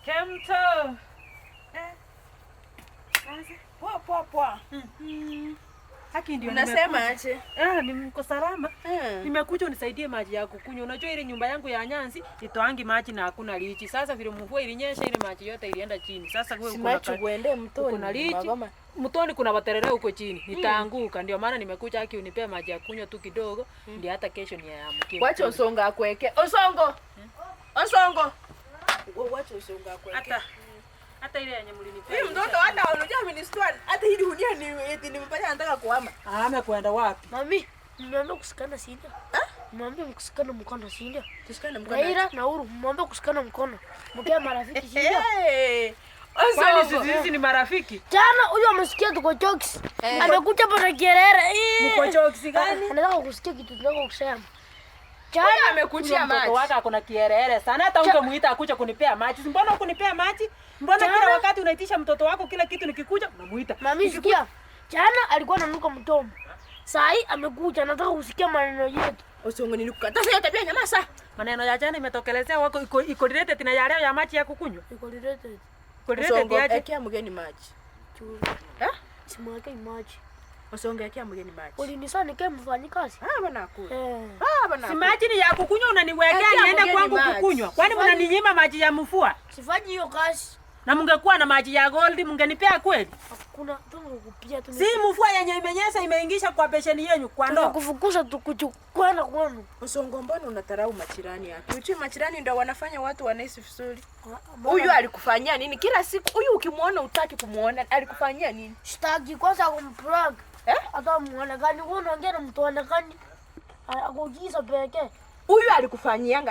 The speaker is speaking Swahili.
Kemto. Poa. Haki ndio unasema aje? Niko salama. Nimekuja unisaidie maji ya kukunywa. Unajua ile nyumba yangu ya Nyanzi itoangi maji na hakuna lichi. Sasa vile mvua ilinyesha ile maji yote ilienda chini. Sasa wewe uende mtoni. Kuna lichi. Mtoni kuna waterere huko chini. Nitaanguka. Ndio maana nimekuja haki unipe maji ya kunywa tu kidogo. Ndio hata kesho niamkie. Wacha usonga akweke. Osongo. Wacha usonga akweke. Hata ile yenye mlinipea. Hii mtoto hata unajua ministry hata hili dunia ni eti nimepata nataka kuhama. Amekwenda wapi? Mami, nimeambia kusikana sida. Nimeambia kusikana mkono sida. Tusikane mkono. Raila na Uhuru, nimeambia kusikana mkono. Mkia marafiki sida. Kwani sisi ni marafiki? Jana huyo amesikia tuko jokes. Amekuja pata kelele. Mko jokes gani? Anataka kusikia kitu tunataka kusema. Jana amekujia maji. Mtoto wako akona kierere sana. Hata ungemuita akuja kunipea maji. Mbona ukunipea maji? Mbona kila wakati unaitisha mtoto wako kila kitu nikikuja unamuita? Mami sikia. Jana alikuwa ananuka mtomo. Saa hii amekuja anataka kusikia maneno yetu. Osongo nilikukata. Sasa tabia nyamaza. Maneno ya jana imetokelezea wako iko related na ya leo ya maji ya kukunywa. Iko related. Osongo akia mgeni maji. Simweke maji. Osongo akia mgeni maji. Ulinisani kama mfanyikazi. Bana akula. Si maji ni ya kukunywa unaniwekea niende kwangu kukunywa. Kwani mnaninyima maji ya mvua? Sifanyi hiyo kazi. Na mngekuwa na maji ya gold mngenipea kweli? Hakuna tunakupia tu. Si mvua yenye imenyesha imeingisha kwa besheni yenu kwa ndoo. Kufukuza tukuchukua na kwenu. Osongo mbona unatarau machirani yako? Uchi machirani ndio wanafanya watu wanaishi vizuri. Huyu alikufanyia nini? Kila siku huyu ukimuona utaki kumuona, alikufanyia nini? Sitaki kwanza kumprank. Hata muonekani wewe unaongea na mtu onekani. Akogiza pekee. Huyu alikufanyia